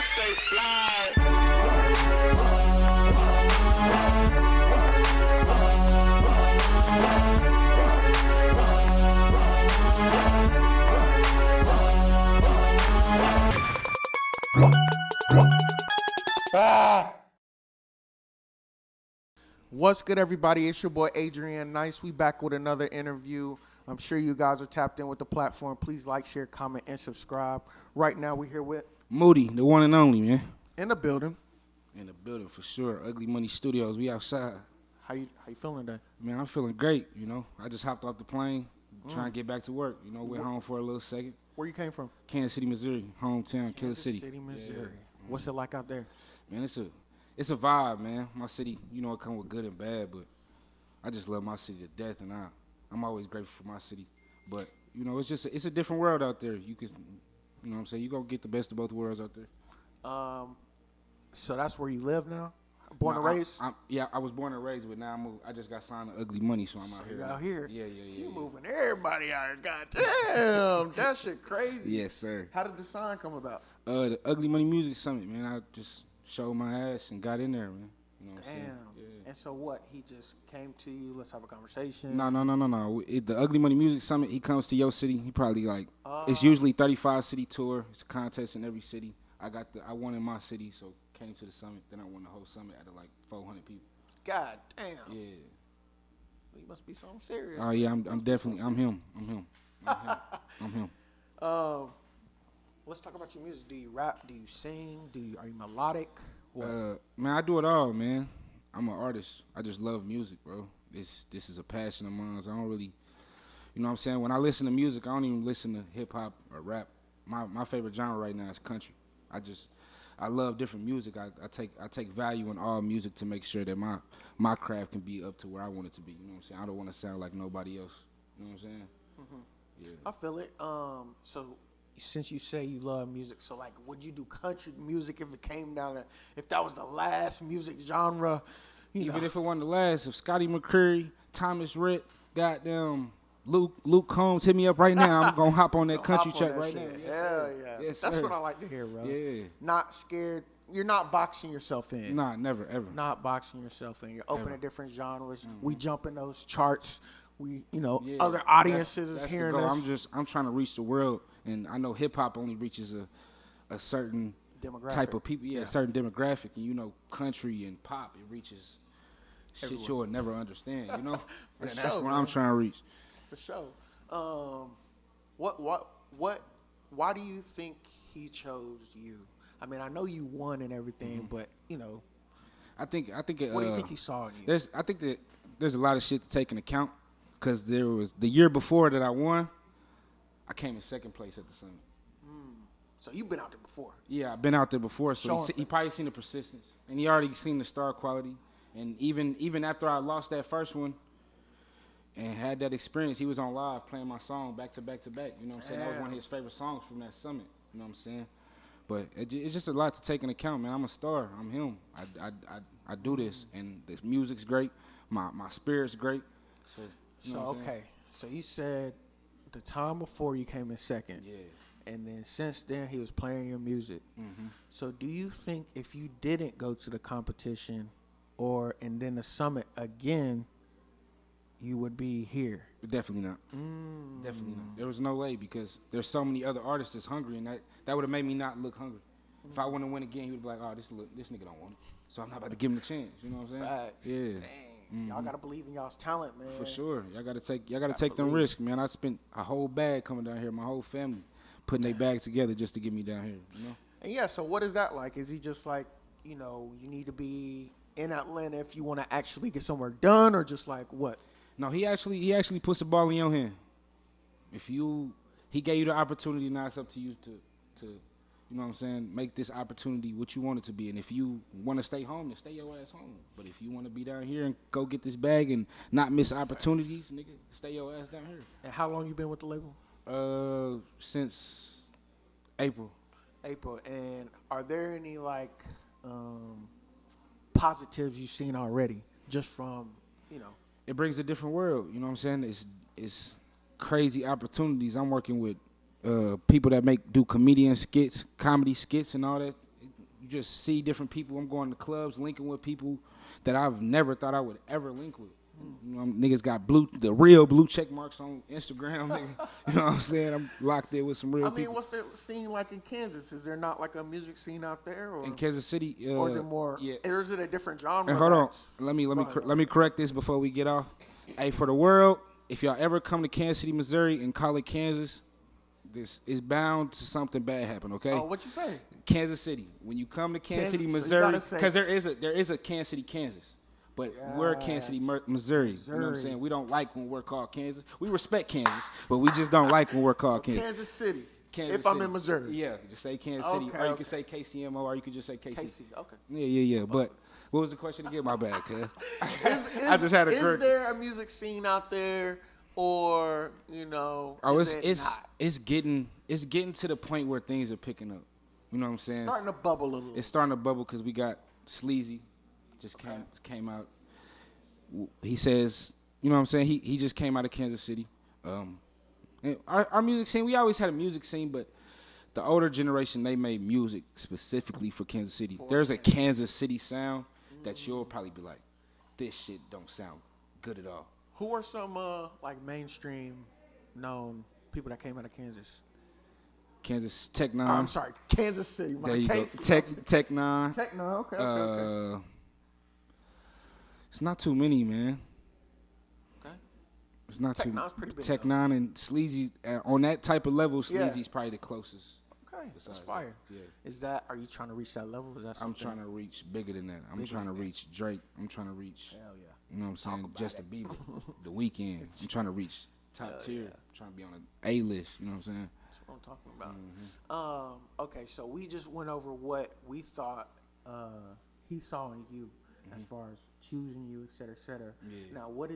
stay fly. What's good, everybody? It's your boy Adrian Nyce. We back with another interview. I'm sure you guys are tapped in with the platform. Please like, share, comment, and subscribe. Right now, we're here with Moody, the one and only, man. in the building. In the building for sure. Ugly Money Studios. We outside. How you feeling today? Man, I'm feeling great. You know, I just hopped off the plane, trying to get back to work. You know, went home for a little second. Where you came from? Kansas City, Missouri, hometown, Killer City. Missouri. Yeah. What's it like out there? Man, it's a vibe, man. My city, you know, it come with good and bad, but I just love my city to death, and I'm always grateful for my city. But you know, it's a different world out there. You can, you know, what I'm saying, you gonna get the best of both worlds out there. So that's where you live now? Born and raised? I was born and raised, but now I just got signed to Ugly Money, so I'm out here. You're out here? Yeah. You moving everybody out here. Goddamn, that shit crazy. Yes, sir. How did the sign come about? The Ugly Money Music Summit, man. I just showed my ass and got in there, man. You know what I'm saying? Damn. Yeah. And so what? He just came to you, let's have a conversation? No. The Ugly Money Music Summit, he comes to your city. He probably it's usually 35 city tour. It's a contest in every city. I won in my city, so came to the summit. Then I won the whole summit out of 400 people. God damn. Yeah. You must be something serious. Oh yeah, I'm definitely him. I'm him. Let's talk about your music. Do you rap? Do you sing? Are you melodic? What? Man, I do it all, man. I'm an artist. I just love music, bro. This is a passion of mine. So I don't really, you know what I'm saying? When I listen to music, I don't even listen to hip hop or rap. My favorite genre right now is country. I love different music. I take value in all music to make sure that my craft can be up to where I want it to be. You know what I'm saying? I don't want to sound like nobody else. You know what I'm saying? Mm-hmm. Yeah. I feel it. So since you say you love music, so would you do country music if it came down to, if that was the last music genre? Even if it wasn't the last, if Scotty McCreery, Thomas Rhett, goddamn Luke Combs hit me up right now, I'm gonna hop on that country track right now. Hell yeah. Yes, that's sir. what I like to hear, bro. Yeah. Not scared. You're not boxing yourself in. Nah, never, ever. Not boxing yourself in. You're open Ever. to different genres. Mm-hmm. We jump in those charts. We, other audiences is that's hearing the goal. this. I'm trying to reach the world, and I know hip hop only reaches a certain Demographic. type of people. Yeah, a certain demographic, and country and pop, it reaches shit you'll never understand. You know, and that's sure, what man. I'm trying to reach. For sure. Why do you think he chose you? I mean, I know you won and everything, but I think. what do you think he saw in you? I think that there's a lot of shit to take into account, because there was the year before that I won, I came in second place at the summit. So you've been out there before. Yeah, I've been out there before, so Show he probably seen the persistence, and he already seen the star quality. And even after I lost that first one and had that experience, he was on live playing my song back to back to back. You know what I'm saying? That was one of his favorite songs from that summit. You know what I'm saying? But it's just a lot to take into account, man. I'm a star. I'm him. I do this, and the music's great. My spirit's great. So, you know what I'm saying? Okay. So you said the time before you came in second. Yeah. And then since then, he was playing your music. Mm-hmm. So do you think if you didn't go to the competition and then the summit again, you would be here? Definitely not. Definitely not. There was no way, because there's so many other artists that's hungry, and that would have made me not look hungry. If I want to win again, he would be like, oh, this nigga don't want it, so I'm not about to give him the chance. You know what I'm saying? Facts. Yeah. Dang. Y'all gotta believe in y'all's talent, man. For sure. Y'all gotta take them risks, man. I spent a whole bag coming down here, my whole family putting their bag together just to get me down here, you know? And yeah, so what is that like? Is he just like, you need to be in Atlanta if you want to actually get some work done, or just like what? No, he actually puts the ball in your hand. He gave you the opportunity, now it's up to you to you know what I'm saying, make this opportunity what you want it to be. And if you want to stay home, then stay your ass home. But if you want to be down here and go get this bag and not miss opportunities, nigga, stay your ass down here. And how long you been with the label? Since April. And are there any positives you've seen already, just from It brings a different world. You know what I'm saying? It's crazy opportunities. I'm working with people that do comedy skits and all that. you just see different people. I'm going to clubs, linking with people that I've never thought I would ever link with. You know, niggas got the real blue check marks on Instagram. Nigga. You know what I'm saying? I'm locked in with some real people. What's the scene like in Kansas? Is there not like a music scene out there, or In Kansas City, or is it more? Yeah. Or is it a different genre? And hold on, let me correct this before we get off. Hey, for the world, if y'all ever come to Kansas City, Missouri, and call it Kansas, this is bound to something bad happen. Okay? Oh, what you say? Kansas City. When you come to Kansas City, So Missouri, because there is a Kansas City, Kansas. But we're Kansas City, Missouri. You know what I'm saying? We don't like when we're called Kansas. We respect Kansas, but we just don't like when we're called Kansas. Kansas City. Kansas if City. I'm in Missouri. Yeah, just say Kansas City. Or you can say KCMO, or you can just say KC. KC, okay. Yeah. But what was the question again? My bad, cuz. I just had a Is there a music scene out there, or, you know, it's getting to the point where things are picking up. You know what I'm saying? Starting to bubble a little. It's starting to bubble because we got Sleazy. Just came out. He says, you know what I'm saying? He just came out of Kansas City. And our music scene, we always had a music scene, but the older generation, they made music specifically for Kansas City. There's a Kansas City sound that you'll probably be like, this shit don't sound good at all. Who are some like mainstream known people that came out of Kansas? Kansas Tech Nine. I'm sorry, Kansas City. There you go. Tech Nine. Tech Nine. Okay. It's not too many, man. Okay. It's not Tech too Nine's pretty big. Tech Nine and Sleazy on that type of level. Sleazy's probably the closest. Okay, that's fire. Yeah. Are you trying to reach that level? Is that something? I'm trying to reach bigger than that. I'm trying to reach Drake. I'm trying to reach. Hell yeah. You know what I'm saying? Justin Bieber, The Weeknd. I'm trying to reach top tier. I'm trying to be on an A list. You know what I'm saying? That's what I'm talking about. Okay, so we just went over what we thought he saw in you, as far as choosing you, et cetera, et cetera. Yeah. Now, what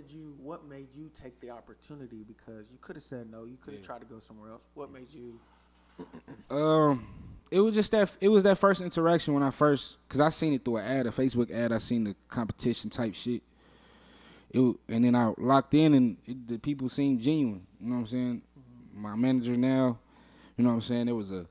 made you take the opportunity? Because you could have said no. You could have tried to go somewhere else. What made you? It was that first interaction when because I seen it through an ad, a Facebook ad. I seen the competition type shit. And then I locked in, and the people seemed genuine. You know what I'm saying? My manager now, you know what I'm saying? There was a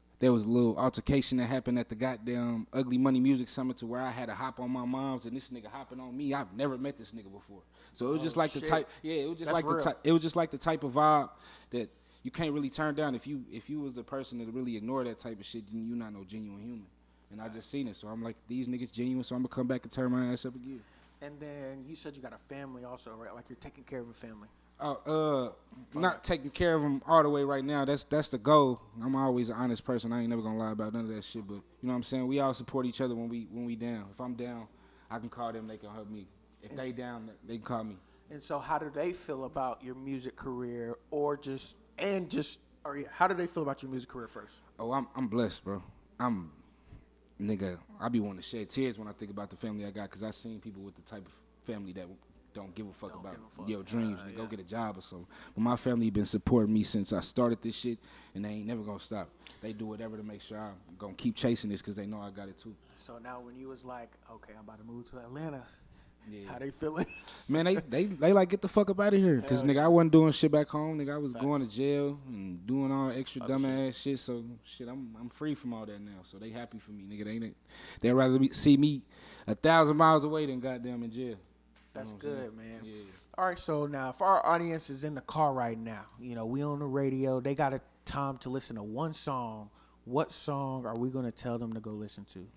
little altercation that happened at the goddamn Ugly Money Music Summit to where I had to hop on my mom's, and this nigga hopping on me. I've never met this nigga before, so it was just like the type. Yeah, it was just like the type. It was just like the type of vibe that you can't really turn down. If you was the person that really ignore that type of shit, then you not no genuine human. And I just seen it, so I'm like, these niggas genuine, so I'm gonna come back and turn my ass up again. And then you said you got a family also, right? Like you're taking care of a family. Not taking care of them all the way right now. That's the goal. I'm always an honest person. I ain't never gonna lie about none of that shit. But you know what I'm saying? We all support each other when we down. If I'm down, I can call them. They can help me. If they down, they can call me. And so, how do they feel about your music career, how do they feel about your music career first? Oh, I'm blessed, bro. I be wanting to shed tears when I think about the family I got, because I seen people with the type of family that don't give a fuck about your dreams and go get a job or something. But my family been supporting me since I started this shit, and they ain't never gonna stop. They do whatever to make sure I'm gonna keep chasing this, because they know I got it too. So now when you was like, okay, I'm about to move to Atlanta, how they feeling? Man, they like, get the fuck up out of here, because nigga, I wasn't doing shit back home. Nigga, I was going to jail and doing all extra dumbass shit. So shit, I'm free from all that now. So they happy for me, nigga. They'd rather see me 1,000 miles away than goddamn in jail. That's good, man. Yeah. All right, so now if our audience is in the car right now, you know, we on the radio, they got a time to listen to one song. What song are we going to tell them to go listen to?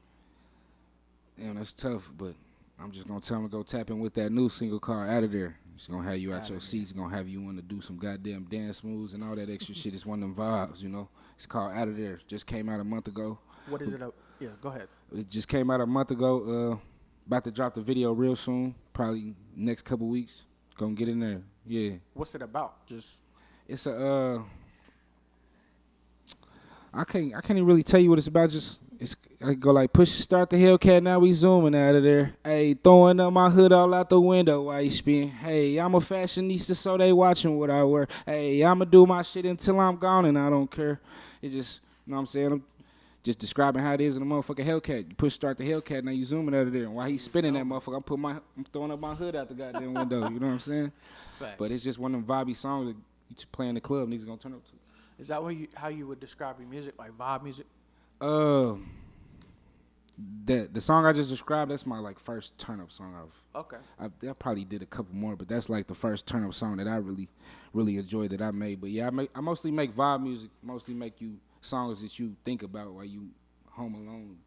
Damn, that's tough, but I'm just going to tell them to go tap in with that new single called Out of There. It's going to have you out your seats. It's going to have you want to do some goddamn dance moves and all that extra shit. It's one of them vibes, you know. It's called Out of There. Just came out a month ago. What is it? Yeah, go ahead. It just came out a month ago. About to drop the video real soon, probably next couple weeks. Gonna get in there, yeah. What's it about? It's I can't even really tell you what it's about. I go like start the Hellcat, now we zooming out of there. Hey, throwing up my hood all out the window while you spin. Hey, I'm a fashionista, so they watching what I wear. Hey, I'ma do my shit until I'm gone and I don't care. It just, you know what I'm saying? I'm just describing how it is in a motherfucking Hellcat. You push start the Hellcat, now you zooming out of there. And while he's spinning that motherfucker, I'm throwing up my hood out the goddamn window. You know what I'm saying? Facts. But it's just one of them vibey songs that you play in the club, niggas gonna turn up to. Is that how you would describe your music, like vibe music? the song I just described, that's my like first turn up song Okay. I probably did a couple more, but that's like the first turn up song that I really enjoyed that I made. But yeah, I mostly make vibe music, mostly make you songs that you think about while you home alone,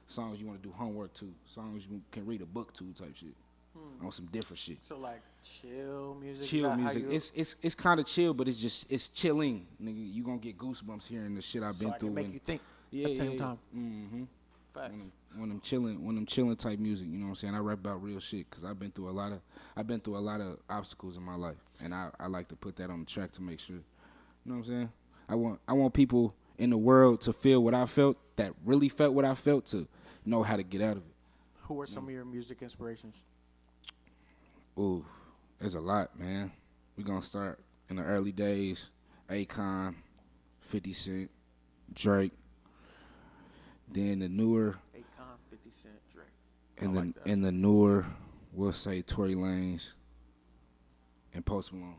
songs you want to do homework to, songs you can read a book to type shit. On some different shit. So like chill music. Chill music. It's kind of chill, but it's chilling, nigga. You gonna get goosebumps hearing the shit I've been through. So make you think at the same time. Mm-hmm. When I'm chilling type music, you know what I'm saying? I rap about real shit because I've been through a lot of obstacles in my life, and I like to put that on the track to make sure. You know what I'm saying? I want people in the world to feel what I felt, that really felt what I felt, to know how to get out of it. Who are some of your music inspirations? Ooh, there's a lot, man. We're going to start in the early days. Akon, 50 Cent, Drake. Then the newer. Akon, 50 Cent, Drake. And the newer, we'll say Tory Lanez and Post Malone.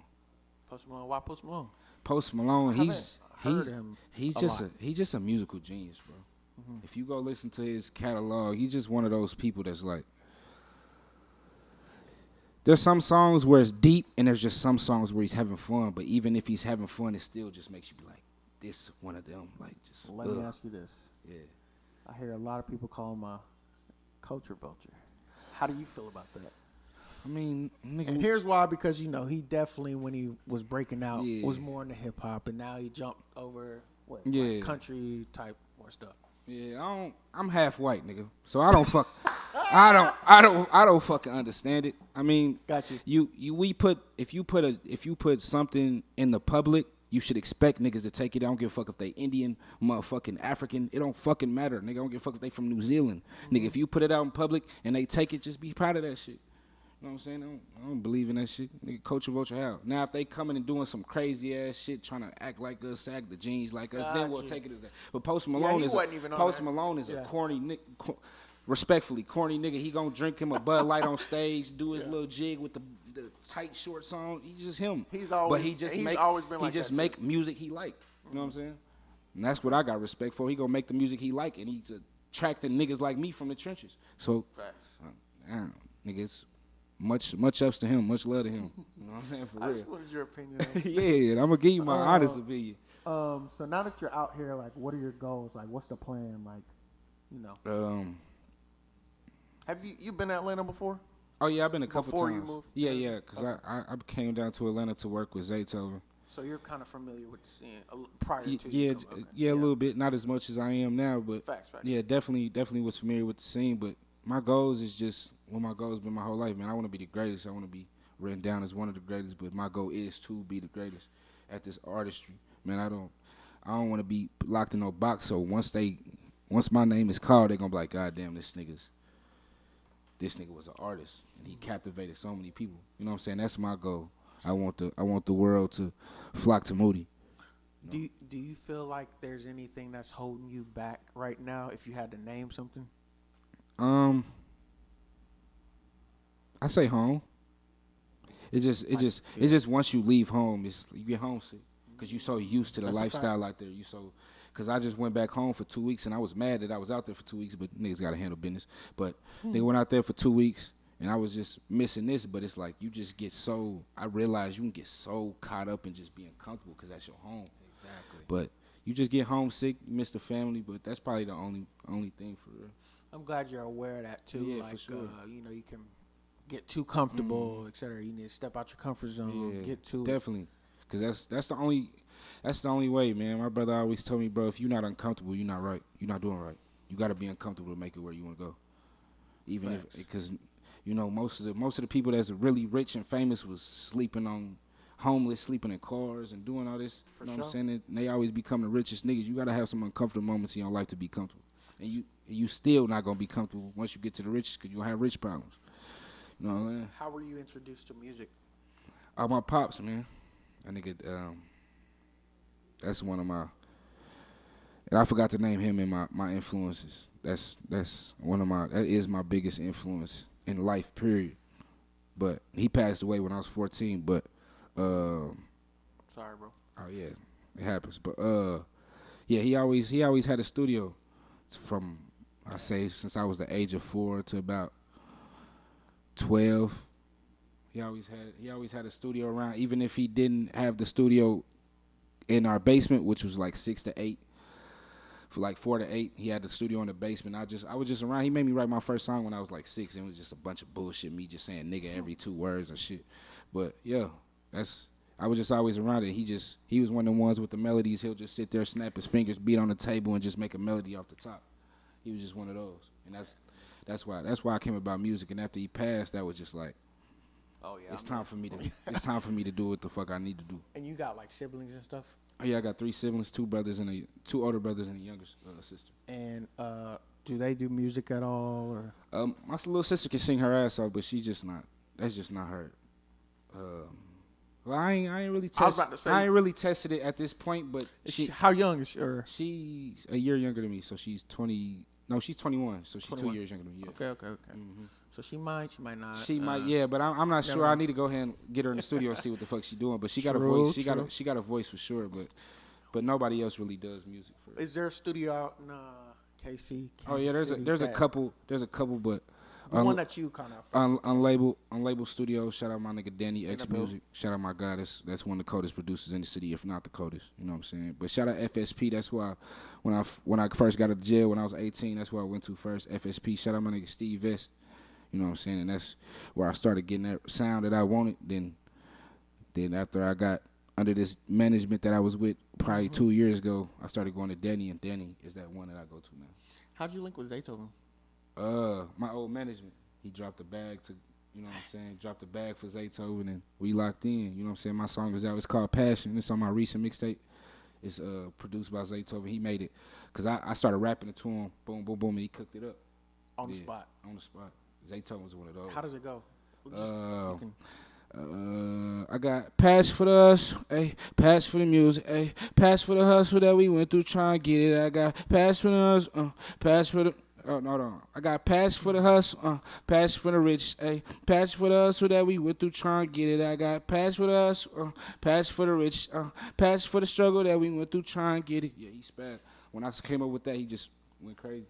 Post Malone? Why Post Malone? Post Malone, he's just a musical genius, bro. Mm-hmm. If you go listen to his catalog, he's just one of those people that's like, there's some songs where it's deep, and there's just some songs where he's having fun. But even if he's having fun, it still just makes you be like, this one of them. Like, just. Let me ask you this. Yeah. I hear a lot of people call him a culture vulture. How do you feel about that? I mean, nigga. And here's why, because he definitely when he was breaking out was more into hip hop, and now he jumped over like country type more stuff. Yeah, I'm half white, nigga. So I don't fuck. I don't fucking understand it. I mean, got you. If you put something in the public, you should expect niggas to take it. I don't give a fuck if they Indian, motherfucking African. It don't fucking matter, nigga. I don't give a fuck if they from New Zealand, nigga. If you put it out in public and they take it, just be proud of that shit. You know what I'm saying? I don't believe in that shit. Nigga, culture vulture how? Now, if they coming and doing some crazy ass shit, trying to act like us, act the jeans like us, then we'll take it as that. But Post Malone is a corny nigga. Respectfully, corny nigga. He gonna drink him a Bud Light on stage, do his little jig with the tight shorts on. He's just him. He just make music he like. You know what I'm saying? And that's what I got respect for. He gonna make the music he like, and he's attracting niggas like me from the trenches. So, nigga, it's much ups to him, much love to him. You know what I'm saying? For real. I just wanted your opinion. Yeah, I'm gonna give you my honest opinion. So now that you're out here, like, what are your goals? Like, what's the plan? Like, you know. Have you been to Atlanta before? Oh yeah, I've been a couple times. Before you moved? Yeah, because I came down to Atlanta to work with Zaytoven. So you're kind of familiar with the scene prior to a little bit, not as much as I am now, but facts. Yeah, definitely was familiar with the scene. But my goals is just what my goals been my whole life, man. I want to be the greatest. I want to be written down as one of the greatest. But my goal is to be the greatest at this artistry, man. I don't want to be locked in no box. So once my name is called, they're gonna be like, God damn, this nigga was an artist and he captivated so many people. You know what I'm saying? That's my goal. I want the world to flock to Moody. You know? Do you feel like there's anything that's holding you back right now? If you had to name something, I say home. It's just once you leave home, you get homesick because you're so used to the lifestyle out there. Because I just went back home for 2 weeks and I was mad that I was out there for 2 weeks, but niggas got to handle business. But they went out there for 2 weeks and I was just missing this. But it's like you just get I realize you can get so caught up in just being comfortable because that's your home. Exactly. But you just get homesick, you miss the family, but that's probably the only thing for real. I'm glad you're aware of that too. Yeah, like, for sure. You can get too comfortable, etc. You need to step out your comfort zone. Yeah, get to definitely. Because that's the only way, man. My brother always told me, bro, if you're not uncomfortable, you're not right. You're not doing right. You got to be uncomfortable to make it where you want to go. Even because most of the people that's really rich and famous was sleeping in cars and doing all this. You know what I'm saying? And they always become the richest niggas. You got to have some uncomfortable moments in your life to be comfortable. And you still not gonna be comfortable once you get to the riches because you gonna have rich problems. You know what I'm saying? How were you introduced to music? My pops, man. I nigga, that's one of my, and I forgot to name him in my influences. That is my biggest influence in life, period. But he passed away when I was 14, but, sorry, bro. Oh yeah, it happens. But, yeah, he always had a studio from I say since I was the age of 4 to about 12. He always had a studio around, even if he didn't have the studio in our basement, which was like 6 to 8. For like 4 to 8, he had the studio in the basement. I was just around. He made me write my first song when I was like 6, and it was just a bunch of bullshit. Me just saying nigga every 2 words and shit. But yeah, I was just always around it. He was one of the ones with the melodies. He'll just sit there, snap his fingers, beat on the table, and just make a melody off the top. He was just one of those, and that's why I came about music. And after he passed, that was just like, oh yeah, it's time for me to do what the fuck I need to do. And you got like siblings and stuff? Oh yeah, I got 3 siblings, 2 older brothers and a younger sister. And do they do music at all, or? My little sister can sing her ass off, but she's just not. That's just not her. Well, I ain't really tested it at this point, but how young is she? She's a year younger than me, so she's 20. No, she's 21, so she's 21. 2 years younger than me. Yeah. Okay. Mm-hmm. So she might not. She might, yeah, but I'm not sure. I need to go ahead and get her in the studio and see what the fuck she's doing. But she got a voice. She got a voice for sure. But nobody else really does music for her. Is there a studio out in KC? Oh yeah, there's a couple, but the one that you kind of unlabeled studio. Shout out my nigga Danny X Music. Shout out my guy. That's one of the coldest producers in the city, if not the coldest. You know what I'm saying? But shout out FSP. That's why when I first got out of jail when I was 18, that's where I went to first. FSP. Shout out my nigga Steve Vest. You know what I'm saying? And that's where I started getting that sound that I wanted. Then after I got under this management that I was with probably 2 years ago, I started going to Danny, and Danny is that one that I go to now. How'd you link with Zaytoven? My old management. He dropped the bag to, you know what I'm saying, dropped the bag for Zaytoven, and we locked in. You know what I'm saying? My song is out. It's called Passion. It's on my recent mixtape. It's produced by Zaytoven. He made it because I started rapping it to him. Boom, boom, boom, and he cooked it up. On the spot. On the spot. Zaytoven was one of those. How does it go? I got pass for the hustle, ayy, pass for the music, ayy, pass for the hustle that we went through trying to get it. I got pass for the hustle, pass for the. Oh no! I got pass for the hustle, pass for the rich, ayy, pass for the hustle that we went through trying to get it. I got pass for the hustle, pass for the rich, pass for the struggle that we went through trying to get it. Yeah, he's bad. When I came up with that, he just went crazy.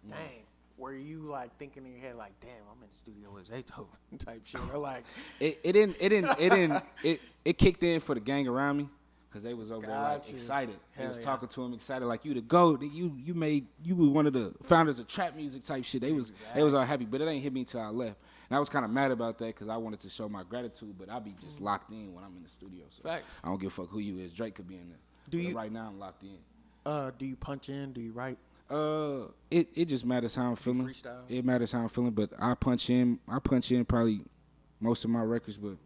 Dang. Were you like thinking in your head like, damn, I'm in the studio with Zaytoven type shit, or like it kicked in for the gang around me because they was over there like excited. They was talking to him excited like you the GOAT. You were one of the founders of trap music type shit. They was all happy, but it ain't hit me till I left. And I was kind of mad about that because I wanted to show my gratitude, but I be just locked in when I'm in the studio. So facts. I don't give a fuck who you is. Drake could be in there. Right now I'm locked in. Do you punch in? Do you write? It just matters how I'm feeling. Freestyle? It matters how I'm feeling, but I punch in probably most of my records, but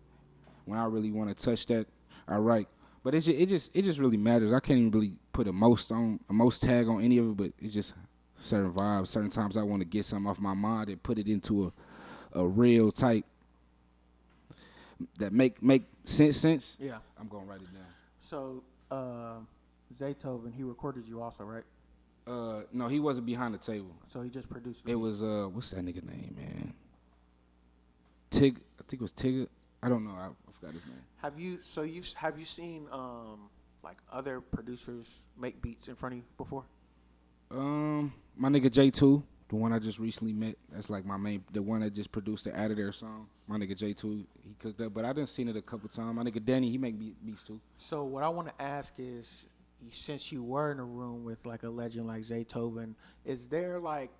when I really want to touch that, I write. But it just really matters. I can't even really put a most tag on any of it, but it's just certain vibes. Certain times I want to get something off my mind and put it into a real type that make sense. Yeah. I'm gonna write it down. So Zaytoven, he recorded you also, right? No, he wasn't behind the table. So he just produced it. It was what's that nigga name, man? Tig, I think it was Tigger. I don't know. I forgot his name. Have you seen like other producers make beats in front of you before? My nigga J2, the one I just recently met. That's like my main, the one that just produced the Out of There song. My nigga J2, he cooked up, but I done seen it a couple times. My nigga Danny, he make beats too. So what I want to ask is, since you were in a room with like a legend like Zaytoven, is there like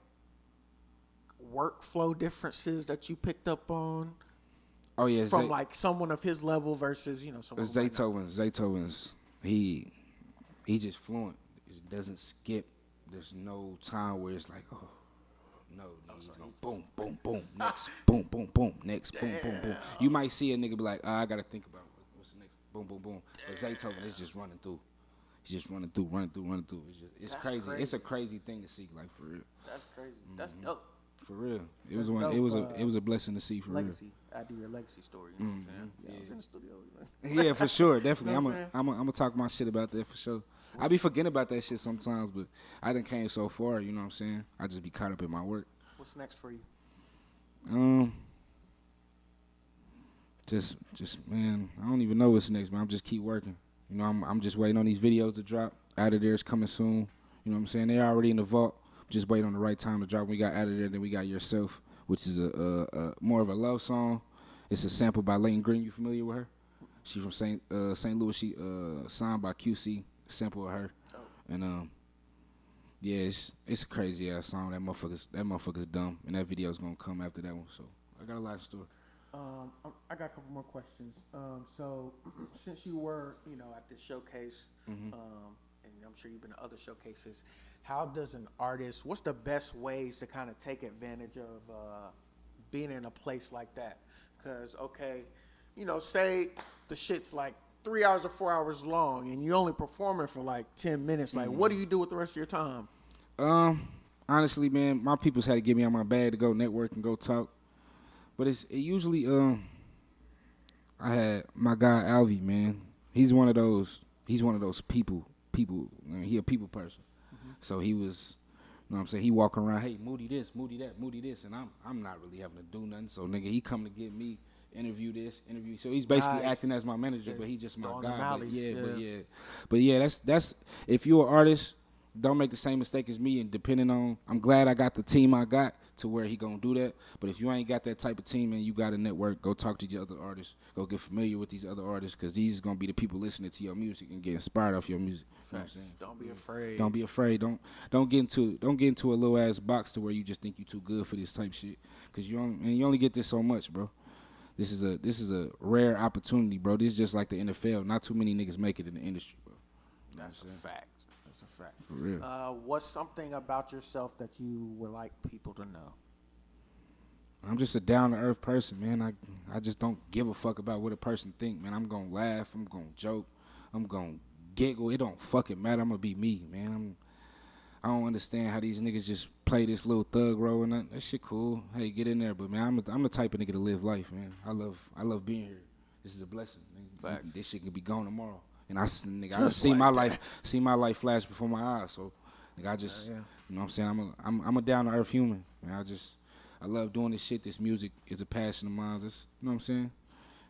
workflow differences that you picked up on? Oh yeah, from like someone of his level versus someone. Zaytoven's he just fluent. It doesn't skip. There's no time where it's like no, he's going boom, boom, boom, next, boom, boom, boom, next, boom, boom, boom. You might see a nigga be like, I gotta think about what's the next, boom, boom, boom. But Zaytoven is just running through. He's just running through. It's crazy. It's a crazy thing to see, like for real. That's crazy. That's dope. For real. It was a blessing to see for legacy. Real. I do your legacy story. You know what I'm saying? Yeah, I was in the studio. Yeah, for sure, definitely. I'm gonna talk my shit about that for sure. I be forgetting about that shit sometimes, but I done came so far. You know what I'm saying? I just be caught up in my work. What's next for you? Just man, I don't even know what's next, man. I'm just keep working. I'm just waiting on these videos to drop. Out of There's coming soon. You know what I'm saying? They're already in the vault, Just wait on the right time to drop. We got Out of There, then we got Yourself, which is a more of a love song. It's a sample by Leighton Green. You familiar with her? She from St. Louis. She signed by QC. Sample of her, and yeah, it's a crazy ass song. That motherfucker's dumb, and that video's gonna come after that one. So I got a lot of story. I got a couple more questions. So since you were, at this showcase, and I'm sure you've been to other showcases, how does an artist? What's the best ways to kind of take advantage of being in a place like that? Because say the shit's like 3 hours or 4 hours long, and you only performing for like 10 minutes. Like, what do you do with the rest of your time? Honestly, man, my people's had to get me on my bag to go network and go talk. But it usually I had my guy Alvy, man. He's one of those people. He a people person. So he was, you know what I'm saying, he walk around, hey, Moody this, Moody that, Moody this, and I'm not really having to do nothing. So nigga, he come to get me, interview. So he's basically acting as my manager, but he just my guy. But yeah, that's if you're an artist, don't make the same mistake as me. And depending on, I'm glad I got the team I got to where he gonna do that. But if you ain't got that type of team and you got a network, go talk to these other artists. Go get familiar with these other artists, because these is gonna be the people listening to your music and get inspired off your music. You know what I'm saying? Don't be afraid. Don't be afraid. Don't get into a little ass box to where you just think you too good for this type shit. Because you only get this so much, bro. This is a rare opportunity, bro. This is just like the NFL. Not too many niggas make it in the industry, bro. That's a fact. That's a fact. For real. What's something about yourself that you would like people to know? I'm just a down-to-earth person, man. I just don't give a fuck about what a person think, man. I'm going to laugh. I'm going to joke. I'm going to giggle. It don't fucking matter. I'm going to be me, man. I don't understand how these niggas just play this little thug role and that shit cool. Hey, get in there. But, man, I'm the type of nigga to live life, man. I love being here. This is a blessing. This shit could be gone tomorrow. And I see my life flash before my eyes. So, I just, you know what I'm saying? I'm a down-to-earth human, man. I love doing this shit. This music is a passion of mine. You know what I'm saying?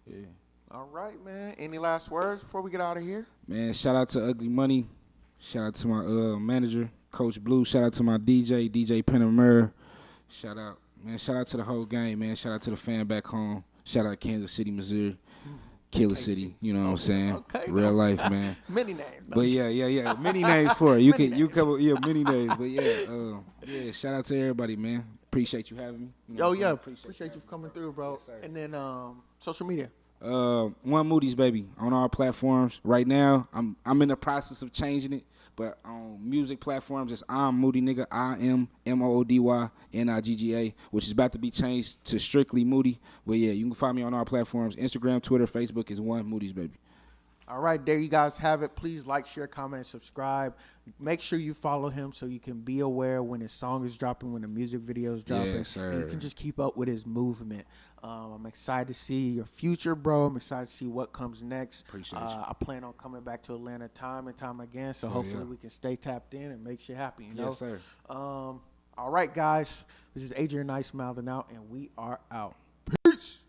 Yeah. All right, man. Any last words before we get out of here? Man, shout out to Ugly Money. Shout out to my manager, Coach Blue. Shout out to my DJ Panamera. Shout out to the whole gang, man. Shout out to the fan back home. Shout out to Kansas City, Missouri. Killer City, you know what I'm saying? Okay, real life, man. Many names. But yeah. Many names for it. You cover many names. But yeah, shout out to everybody, man. Appreciate you having me. You know appreciate you for coming through, bro. Yes, and then social media. One Moody's, baby, on all platforms. Right now, I'm in the process of changing it, but on music platforms, it's I'm Moody Nigga. I am MOODYNIGGA, which is about to be changed to strictly Moody. But yeah, you can find me on all platforms. Instagram, Twitter, Facebook is One Moody's, baby. All right, there you guys have it. Please like, share, comment, and subscribe. Make sure you follow him so you can be aware when his song is dropping, when the music video is dropping. Yes, sir. And you can just keep up with his movement. I'm excited to see your future, bro. I'm excited to see what comes next. Appreciate you. I plan on coming back to Atlanta time and time again, so hopefully we can stay tapped in and make shit happen, you know? Yes, sir. All right, guys. This is Adrian Nyce mouthing out, and we are out. Peace.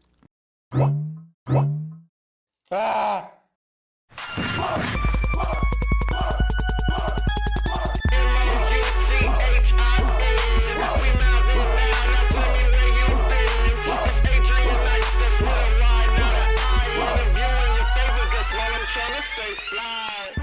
Trying to stay fly.